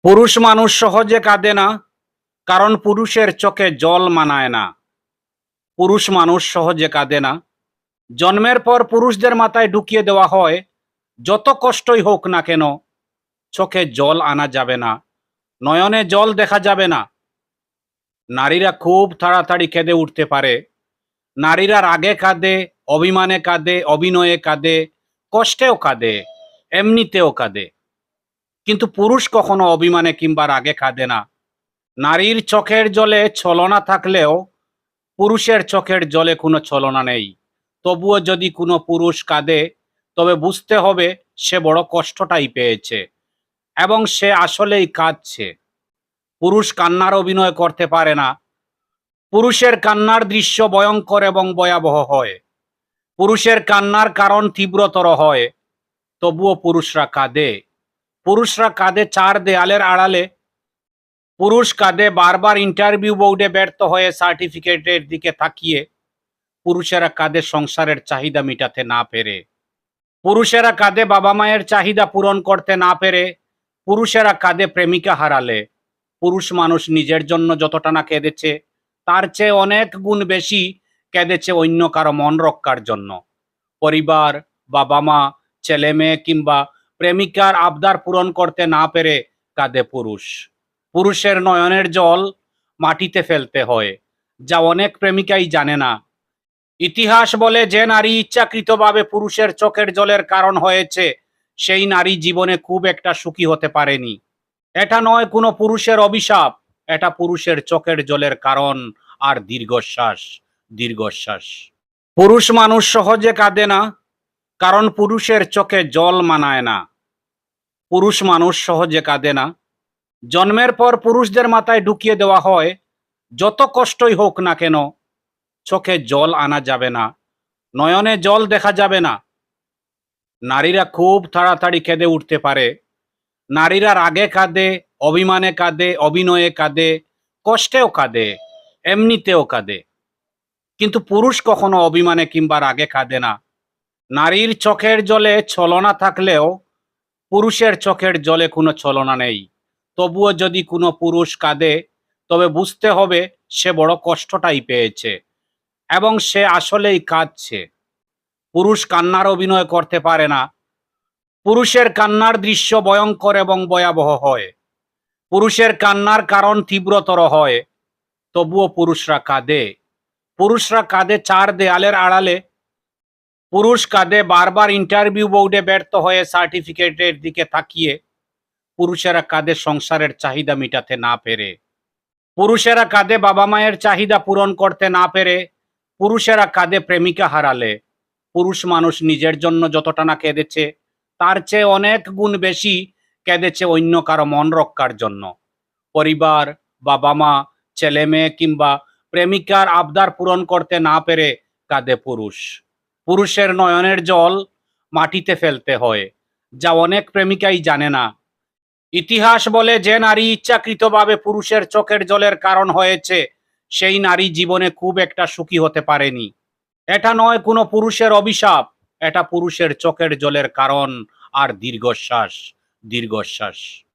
পুরুষ মানুষ সহজে কাঁদে না, কারণ পুরুষের চোখে জল মানায় না। পুরুষ মানুষ সহজে কাঁদে না। জন্মের পর পুরুষদের মাথায় ঢুকিয়ে দেওয়া হয়, যত কষ্টই হোক না কেন, চোখে জল আনা যাবে না, নয়নে জল দেখা যাবে না। নারীরা খুব তাড়াতাড়ি কেঁদে উঠতে পারে। নারীরা রাগে কাঁদে, অভিমানে কাঁদে, অভিনয়ে কাঁদে, কষ্টেও কাঁদে, এমনিতেও কাঁদে। কিন্তু পুরুষ কখনো অভিমানে কিংবা রাগে কাঁদে না। নারীর চোখের জলে ছলনা থাকলেও পুরুষের চোখের জলে কোনো ছলনা নেই। তবুও যদি কোনো পুরুষ কাঁদে, তবে বুঝতে হবে সে বড় কষ্টটাই পেয়েছে এবং সে আসলেই কাঁদছে। পুরুষ কান্নার অভিনয় করতে পারে না। পুরুষের কান্নার দৃশ্য ভয়ঙ্কর এবং ভয়াবহ হয়। পুরুষের কান্নার কারণ তীব্রতর হয়। তবুও পুরুষরা কাঁদে। পুরুষরা কাঁদে চার দেয়ালের আড়ালে। পুরুষ কাঁদে বারবার ইন্টারভিউ বোর্ডে ব্যর্থ হয়ে সার্টিফিকেটের দিকে তাকিয়ে। পুরুষেরা কাঁদে সংসারের চাহিদা মিটাতে না পেরে। পুরুষেরা কাঁদে বাবা মায়ের চাহিদা পূরণ করতে না পেরে। পুরুষেরা কাঁদে প্রেমিকা হারালে। পুরুষ মানুষ নিজের জন্য যতটা না কেঁদেছে, তার চেয়ে অনেক গুণ বেশি কেঁদেছে অন্য কারো মন রক্ষার জন্য। পরিবার, বাবা মা, ছেলে মেয়ে কিংবা প্রেমিকার আবদার পূরণ করতে না পেরে কাঁদে পুরুষ। পুরুষের নয়নের জল মাটিতে ফেলতে হয়, যা অনেক প্রেমিকাই জানে না। ইতিহাস বলে যে নারী ইচ্ছাকৃতভাবে পুরুষের চোখের জলের কারণ হয়েছে, সেই নারী জীবনে খুব একটা সুখী হতে পারেনি। এটা নয় কোনো পুরুষের অভিশাপ, এটা পুরুষের চোখের জলের কারণ আর দীর্ঘশ্বাস। দীর্ঘশ্বাস। পুরুষ মানুষ সহজে কাঁদে না, কারণ পুরুষের চোখে জল মানায় না। পুরুষ মানুষ সহজে কাঁদে না। জন্মের পর পুরুষদের মাথায় ঢুকিয়ে দেওয়া হয়, যত কষ্টই হোক না কেন, চোখে জল আনা যাবে না, নয়নে জল দেখা যাবে না। নারীরা খুব তাড়াতাড়ি কেঁদে উঠতে পারে। নারীরা রাগে কাঁদে, অভিমানে কাঁদে, অভিনয়ে কাঁদে, কষ্টেও কাঁদে, এমনিতেও কাঁদে। কিন্তু পুরুষ কখনো অভিমানে কিংবা রাগে কাঁদে না। নারীর চোখের জলে ছলনা থাকলেও পুরুষের চোখের জলে কোনো ছলনা নেই। তবুও যদি কোনো পুরুষ কাঁদে, তবে বুঝতে হবে সে বড় কষ্টটাই পেয়েছে এবং সে আসলেই কাঁদছে। পুরুষ কান্নার অভিনয় করতে পারে না। পুরুষের কান্নার দৃশ্য ভয়ঙ্কর এবং ভয়াবহ হয়। পুরুষের কান্নার কারণ তীব্রতর হয়। তবুও পুরুষরা কাঁদে। পুরুষরা কাঁদে চার দেয়ালের আড়ালে। পুরুষ কাঁদে বারবার ইন্টারভিউ বোর্ডে ব্যর্থ হয়ে সার্টিফিকেটের দিকে তাকিয়ে। পুরুষেরা কাঁদে সংসারের চাহিদা মিটাতে না পেরে। পুরুষেরা কাঁদে বাবা মায়ের চাহিদা পূরণ করতে না পেরে। পুরুষেরা কাঁদে প্রেমিকা হারালে। পুরুষ মানুষ নিজের জন্য যতটা না কেঁদেছে, তার চেয়ে অনেক গুণ বেশি কেঁদেছে অন্য কারো মন রক্ষার জন্য। পরিবার, বাবা মা, ছেলে মেয়ে কিংবা প্রেমিকার আবদার পূরণ করতে না পেরে কাঁদে পুরুষ। পুরুষের নয়নের জল মাটিতে ফেলতে হয়, যা অনেক প্রেমিকাই জানে না। ইতিহাস বলে যে নারী ইচ্ছাকৃতভাবে পুরুষের চোখের জলের কারণ হয়েছে, সেই নারী জীবনে খুব একটা সুখী হতে পারেনি। এটা নয় কোনো পুরুষের অভিশাপ, এটা পুরুষের চোখের জলের কারণ আর দীর্ঘশ্বাস। দীর্ঘশ্বাস।